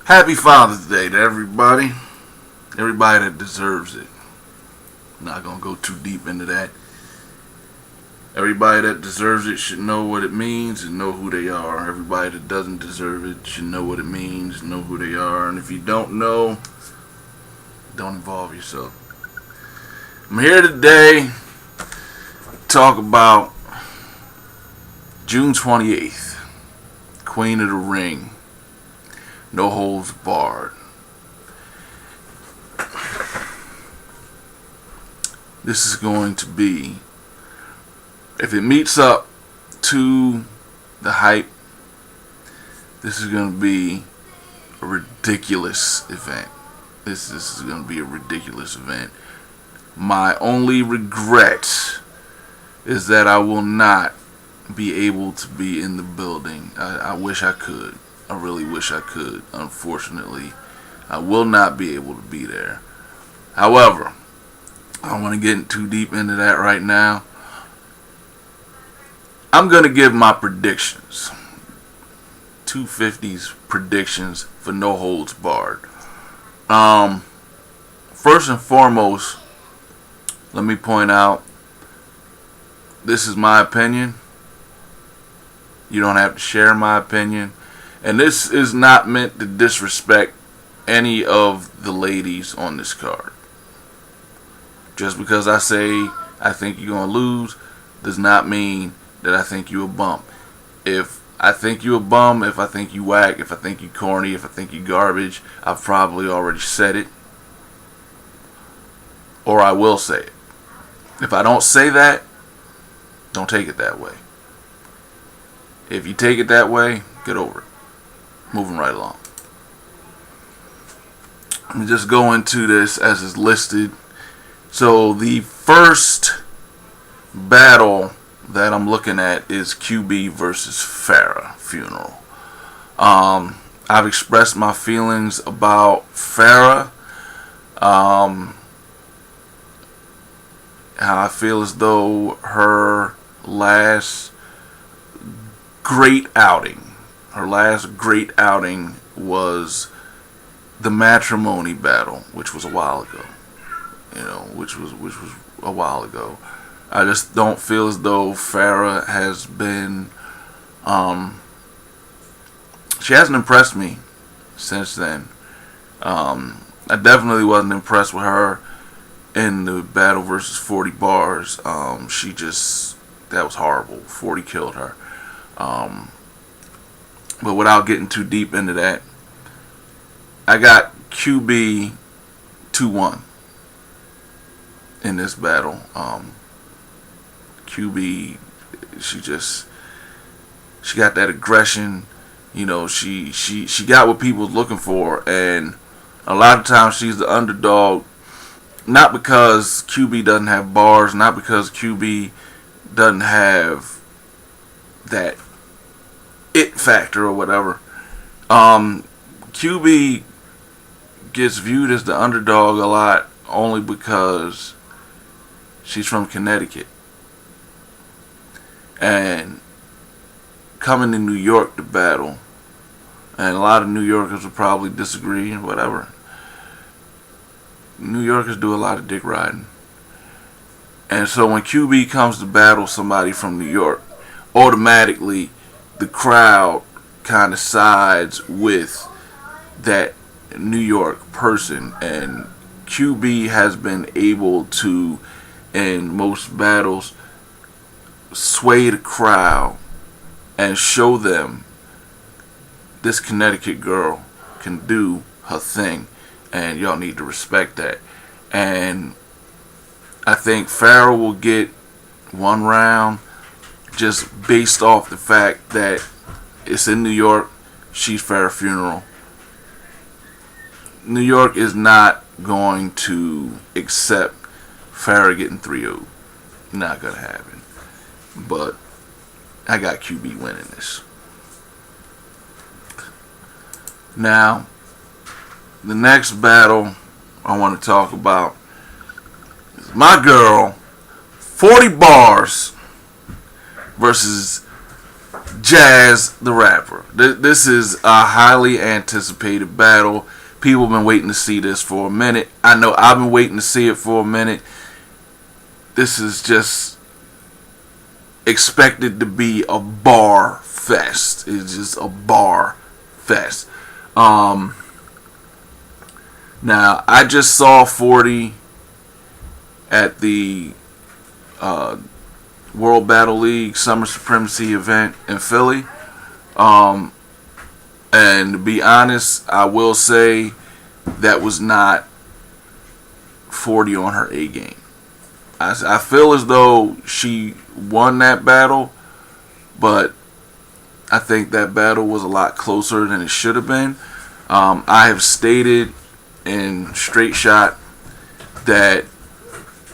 Happy Father's Day to everybody. Everybody that deserves it. I'm not going to go too deep into that. Everybody that deserves it should know what it means and know who they are. Everybody that doesn't deserve it should know what it means and know who they are. And if you don't know, don't involve yourself. I'm here today to talk about June 28th, Queen of the Ring, No Holds Barred. This is going to be, if it meets up to the hype, this is going to be a ridiculous event. This is going to be a ridiculous event. My only regret is that I will not be able to be in the building. I wish I could. I really wish I could. Unfortunately, I will not be able to be there. However, I don't want to get too deep into that right now. I'm going to give my predictions. 250's predictions for No Holds Barred. First and foremost, let me point out, this is my opinion. You don't have to share my opinion. And this is not meant to disrespect any of the ladies on this card. Just because I say I think you're going to lose does not mean that I think you a bum. If I think you a bum, if I think you whack, if I think you corny, if I think you garbage, I've probably already said it. Or I will say it. If I don't say that, don't take it that way. If you take it that way, get over it. Moving right along. Let me just go into this as is listed. So the first battle that I'm looking at is QB versus Farah funeral. I've expressed my feelings about Farah. How I feel as though her last great outing was the matrimony battle, which was a while ago. Which was a while ago. I just don't feel as though Farah has been, she hasn't impressed me since then. I definitely wasn't impressed with her in the battle versus 40 bars. That was horrible. 40 killed her. But without getting too deep into that, I got QB 2-1 in this battle. QB, she got that aggression. She got what people was looking for, and a lot of times she's the underdog. Not because QB doesn't have bars, not because QB doesn't have that it factor or whatever. QB gets viewed as the underdog a lot only because she's from Connecticut. And coming to New York to battle, and a lot of New Yorkers will probably disagree and whatever. New Yorkers do a lot of dick riding. And so when QB comes to battle somebody from New York, automatically the crowd kind of sides with that New York person. And QB has been able to, in most battles, sway the crowd and show them this Connecticut girl can do her thing, and y'all need to respect that. And I think Farah will get one round just based off the fact that it's in New York. She's Farah funeral. New York is not going to accept Farah getting 3-0. Not gonna happen. But I got QB winning this. Now, the next battle I want to talk about is my girl, 40 bars versus Jazz the rapper. This is a highly anticipated battle. People have been waiting to see this for a minute. I know I've been waiting to see it for a minute. This is just expected to be a bar fest. It's just a bar fest. Now, I just saw 40 at the World Battle League Summer Supremacy event in Philly. And to be honest, I will say that was not 40 on her A game. I feel as though she won that battle, but I think that battle was a lot closer than it should have been. I have stated in Straight Shot that,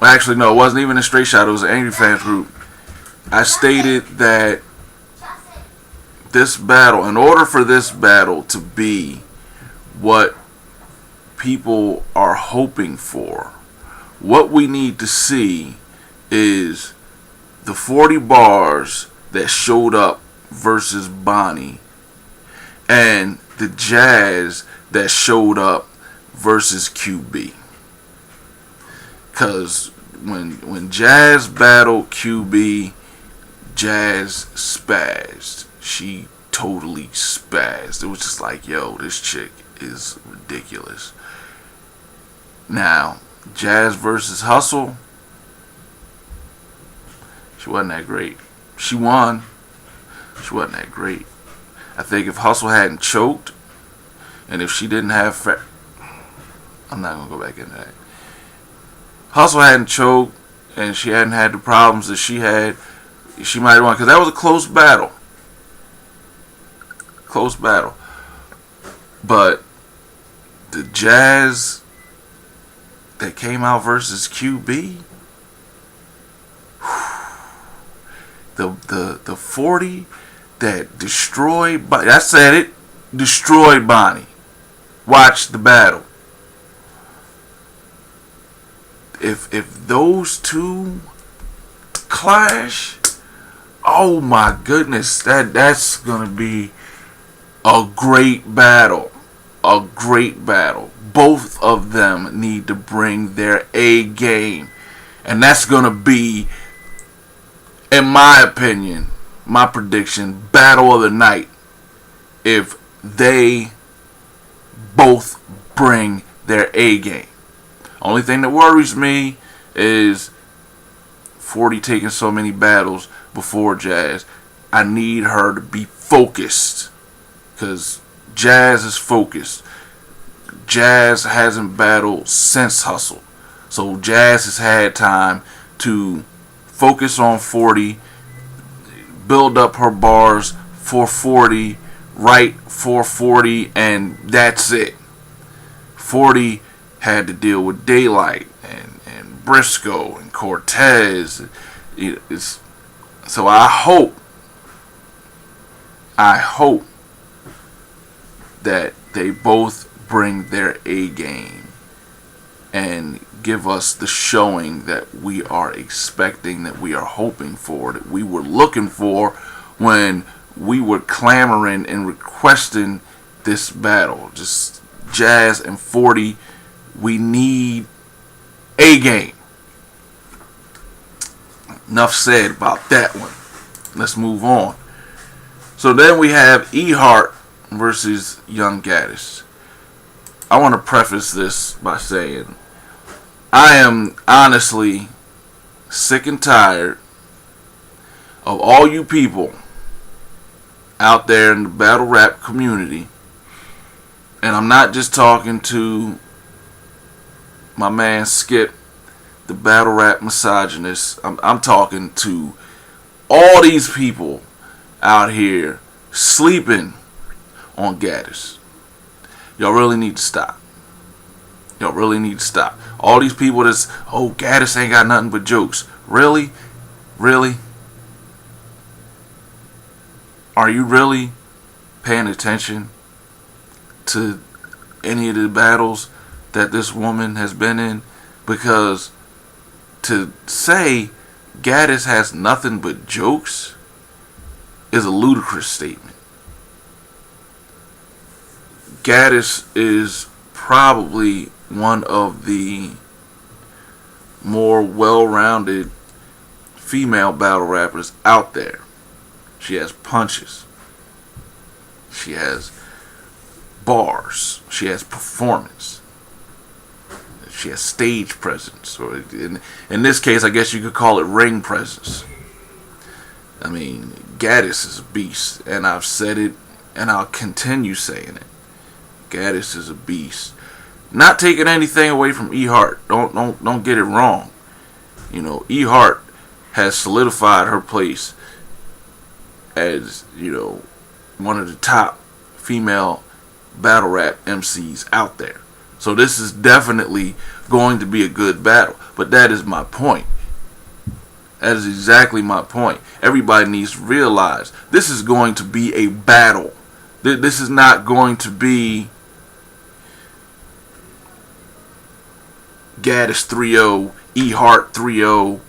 well, actually no, it wasn't even a Straight Shot, it was an Angry Fans group. I stated that this battle, in order for this battle to be what people are hoping for, what we need to see is the 40 bars that showed up versus Bonnie and the Jazz that showed up versus QB. Because when Jazz battled QB, Jazz spazzed. She totally spazzed. It was just like, yo, this chick is ridiculous. Now, Jazz versus Hustle, she wasn't that great. She won. She wasn't that great. I think if Hustle hadn't choked, and if she didn't have I'm not going to go back into that. Hustle hadn't choked, and she hadn't had the problems that she had, she might have won. Because that was a close battle. Close battle. But the Jazz that came out versus QB, the 40 that destroyed Bonnie. I said it. Destroyed Bonnie. Watch the battle. If those two clash, oh my goodness, that's gonna be a great battle. A great battle. Both of them need to bring their A game. And that's gonna be, in my opinion, my prediction, battle of the night. If they both bring their A game. Only thing that worries me is 40 taking so many battles before Jazz. I need her to be focused. Because Jazz is focused. Jazz hasn't battled since Hustle. So Jazz has had time to focus on 40, build up her bars for 40, write for 40, and that's it. 40 had to deal with Daylight and Briscoe and Cortez. So I hope that they both bring their A game and give us the showing that we are expecting, that we are hoping for, that we were looking for when we were clamoring and requesting this battle. Just Jazz and 40, we need A game. Enough said about that one. Let's move on. So then we have E-Heart versus Young Gaddis. I want to preface this by saying I am honestly sick and tired of all you people out there in the battle rap community. And I'm not just talking to my man Skip, the battle rap misogynist. I'm talking to all these people out here sleeping on Gaddis. Y'all really need to stop. Y'all really need to stop. All these people that's, oh, Gaddis ain't got nothing but jokes. Really? Really? Are you really paying attention to any of the battles that this woman has been in? Because to say Gaddis has nothing but jokes is a ludicrous statement. Gaddis is probably one of the more well-rounded female battle rappers out there. She has punches. She has bars. She has performance. She has stage presence. Or in this case, I guess you could call it ring presence. I mean, Gaddis is a beast, and I've said it, and I'll continue saying it. Gaddis is a beast. Not taking anything away from E Hart. Don't get it wrong. You know, E Hart has solidified her place as, you know, one of the top female battle rap MCs out there. So this is definitely going to be a good battle. But that is my point. That is exactly my point. Everybody needs to realize this is going to be a battle. This is not going to be Gaddis 3-0, E Hart 3-0,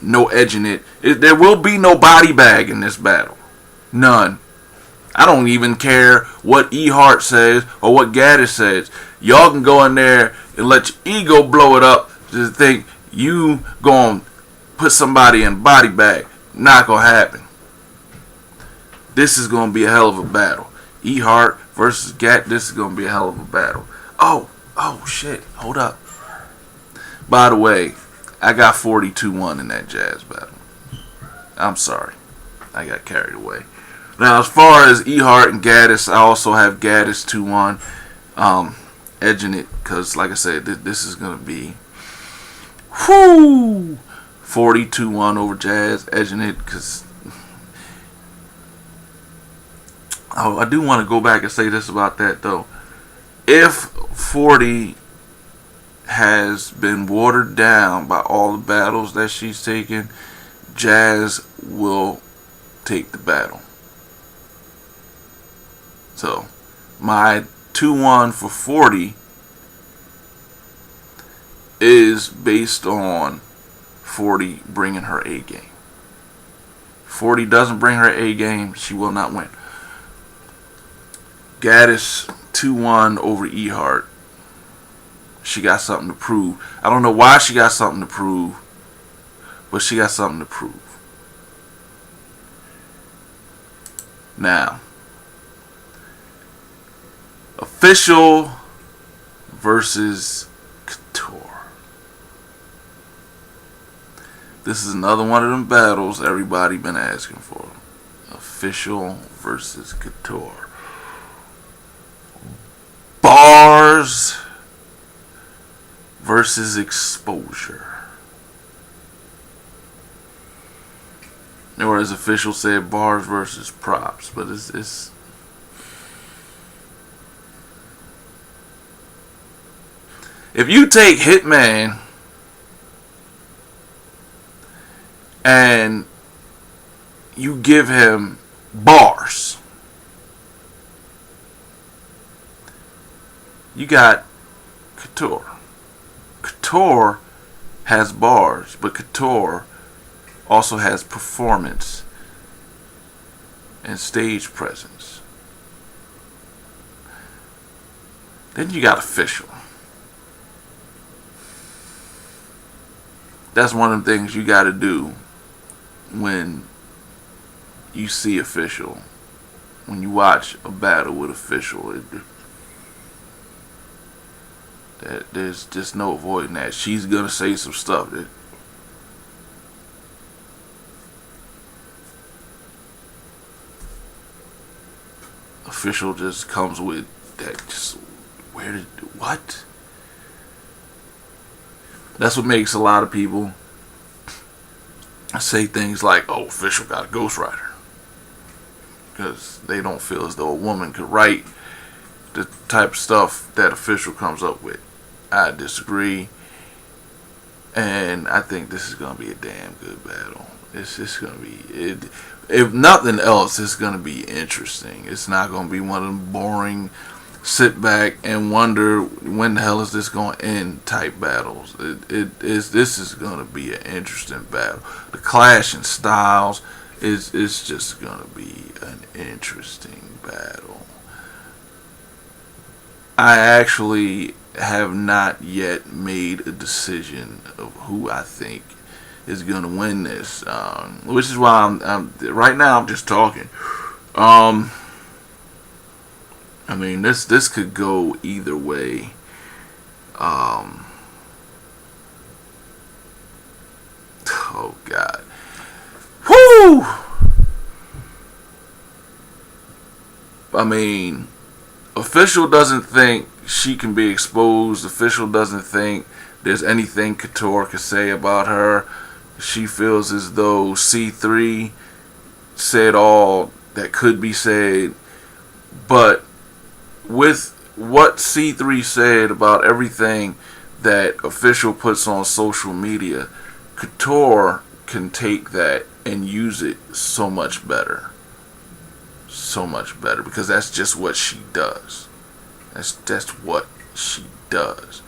no edging it. There will be no body bag in this battle. None. I don't even care what E Hart says or what Gaddis says. Y'all can go in there and let your ego blow it up to think you gonna put somebody in a body bag. Not gonna happen. This is gonna be a hell of a battle. E Hart versus Gaddis. This is gonna be a hell of a battle. Oh shit. Hold up. By the way, I got 42-1 in that jazz battle. I'm sorry. I got carried away. Now, as far as E Hart and Gaddis, I also have Gaddis 2-1, edging it, because, like I said, this is going to be 42-1 over Jazz, edging it, because I do want to go back and say this about that, though. If 40 has been watered down by all the battles that she's taken, Jazz will take the battle. So, my 2-1 for 40 is based on 40 bringing her A game. 40 doesn't bring her A game, she will not win. Gaddis 2-1 over E Hart. She got something to prove. I don't know why she got something to prove, but she got something to prove. Now, official versus Couture. This is another one of them battles everybody been asking for. Official versus Couture. Bars versus exposure. Or as official said, bars versus props. But it's if you take Hitman and you give him bars, you got Couture. Couture has bars, but Couture also has performance and stage presence. Then you got official. That's one of the things you got to do when you see official. When you watch a battle with official, there's just no avoiding that. She's gonna say some stuff that official just comes with. That just what? That's what makes a lot of people say things like, "Oh, official got a ghostwriter," because they don't feel as though a woman could write the type of stuff that official comes up with. I disagree, and I think this is gonna be a damn good battle. It's just gonna be it. If nothing else, it's gonna be interesting. It's not gonna be one of them boring, sit back and wonder when the hell is this gonna end type battles. This is gonna be an interesting battle. The clash in styles, It's just gonna be an interesting battle. I actually have not yet made a decision of who I think is gonna win this, which is why I'm right now. I'm just talking. Um, I mean, this could go either way. Um, oh God, whoo! I mean, official doesn't think she can be exposed. Official doesn't think there's anything Couture could say about her. She feels as though C3 said all that could be said, but with what C3 said about everything that official puts on social media, Couture can take that and use it so much better. So much better, because that's just what she does. That's what she does.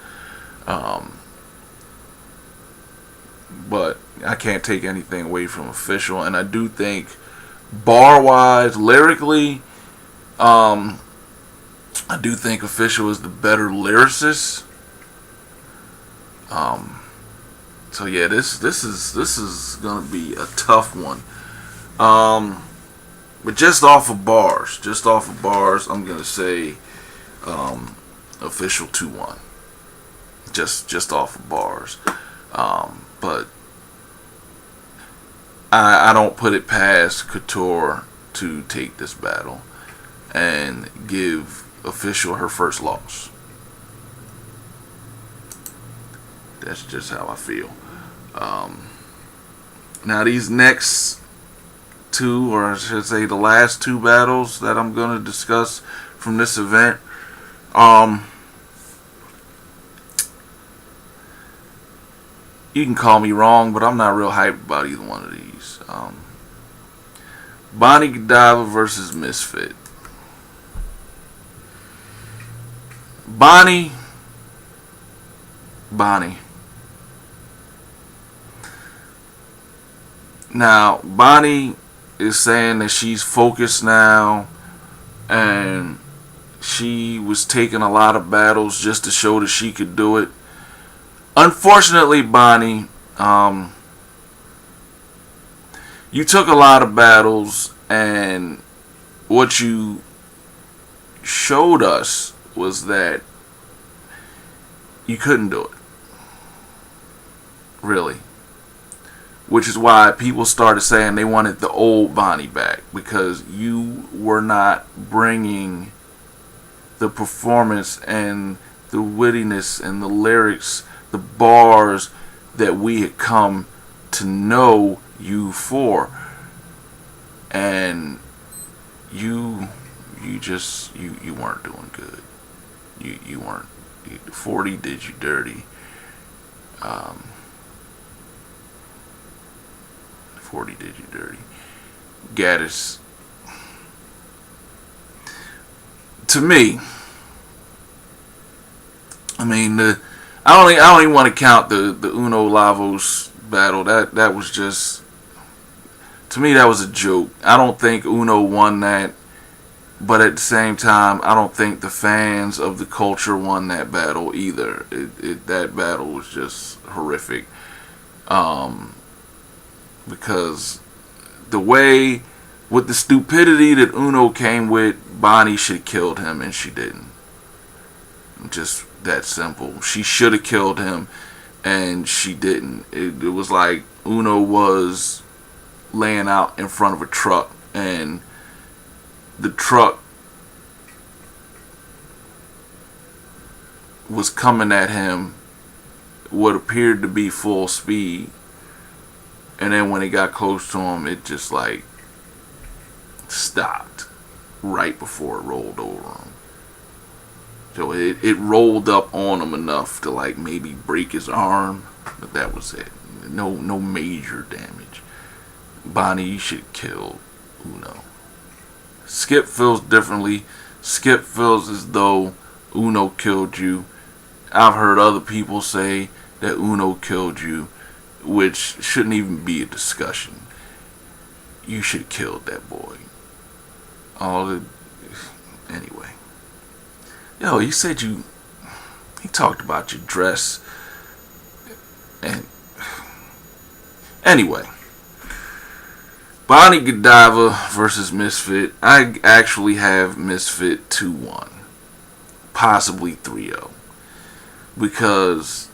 But I can't take anything away from official, and I do think bar wise, lyrically, I do think official is the better lyricist. So yeah, this is gonna be a tough one. But just off of bars, I'm gonna say official 2-1. Just off of bars. But I don't put it past Couture to take this battle and give official her first loss. That's just how I feel. Now these next two, or I should say the last two battles that I'm going to discuss from this event, you can call me wrong, but I'm not real hyped about either one of these. Bonnie Godiva versus Misfit. Bonnie. Now, Bonnie is saying that she's focused now, and she was taking a lot of battles just to show that she could do it. Unfortunately, Bonnie, you took a lot of battles, and what you showed us was that you couldn't do it. Really. Which is why people started saying they wanted the old Bonnie back, because you were not bringing the performance and the wittiness and the lyrics, the bars that we had come to know you for. And you weren't doing good. You weren't. 40 did you dirty. 40 did you dirty. Gaddis. To me, I mean, I don't even want to count the Uno Lavos battle. That was just, to me, that was a joke. I don't think Uno won that, but at the same time, I don't think the fans of the Culture won that battle either. That battle was just horrific. Because the way, with the stupidity that Uno came with, Bonnie should have killed him, and she didn't. Just that simple. She should have killed him, and she didn't. It was like Uno was laying out in front of a truck, and the truck was coming at him what appeared to be full speed. And then when it got close to him, it just like stopped right before it rolled over him. So it rolled up on him enough to like maybe break his arm, but that was it. No major damage. Bonnie, you should have killed Uno. Skip feels differently. Skip feels as though Uno killed you. I've heard other people say that Uno killed you, which shouldn't even be a discussion. you should have killed that boy. All the anyway. Yo, he said he talked about your dress. And anyway, Bonnie Godiva versus Misfit. I actually have Misfit 2-1, possibly 3-0, because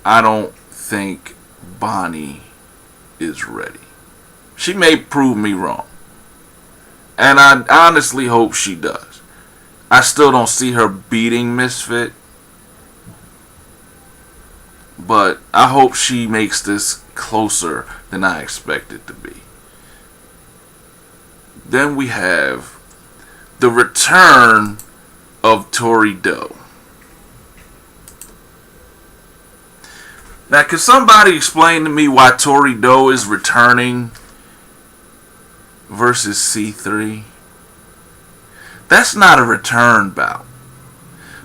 I don't think Bonnie is ready. She may prove me wrong, and I honestly hope she does. I still don't see her beating Misfit, but I hope she makes this closer than I expect it to be. Then we have the return of Tori Doe. Now, can somebody explain to me why Tori Doe is returning versus C3? That's not a return bout.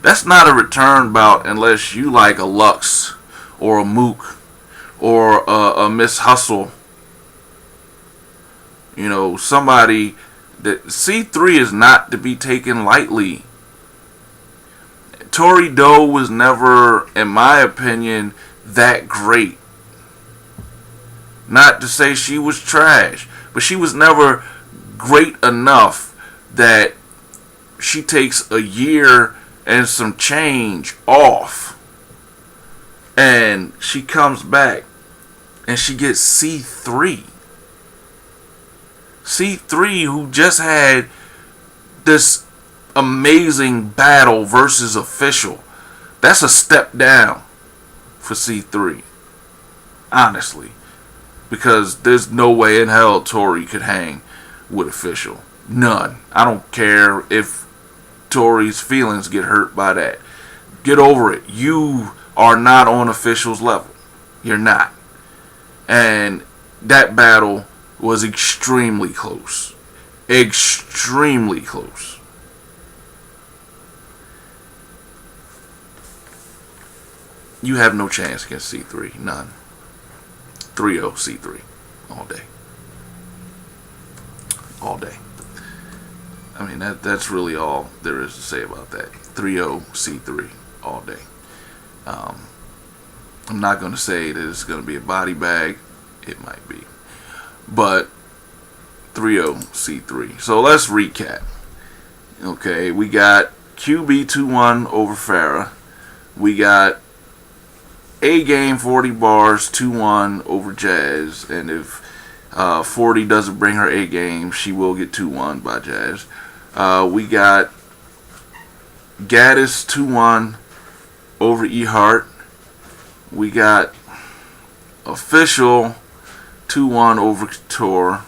That's not a return bout unless you like a Lux or a Mook or a Miss Hustle. You know, somebody that C3 is not to be taken lightly. Tori Doe was never, in my opinion, that great. Not to say she was trash, but she was never great enough that she takes a year and some change off, and she comes back and she gets C3. C3, who just had this amazing battle versus Official. That's a step down for C3, honestly, because there's no way in hell Tori could hang with Official. None. I don't care if Tori's feelings get hurt by that. Get over it. You are not on Official's level. You're not. And that battle was extremely close. Extremely close. You have no chance against C3. None. 3-0 C3. All day. All day. I mean, that's really all there is to say about that. 3-0 C3. All day. I'm not going to say that it's going to be a body bag. It might be. But 3-0 C3. So let's recap. Okay, we got QB 2-1 over Farah. We got A Game 40 bars 2-1 over Jazz. And if 40 doesn't bring her A game, she will get 2-1 by Jazz. We got Gaddis 2-1 over E Hart. We got Official 2-1 over Couture.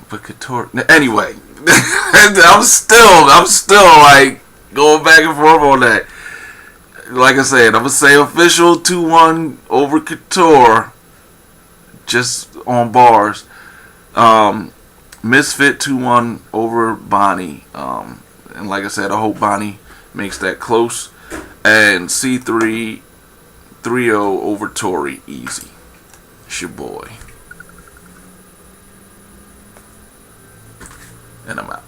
But Couture, anyway, I'm still like going back and forth on that. Like I said, I'm gonna say Official 2-1 over Couture, just on bars. Misfit 2-1 over Bonnie. And like I said, I hope Bonnie makes that close. And C3 3-0 over Tori. Easy. It's your boy. And I'm out.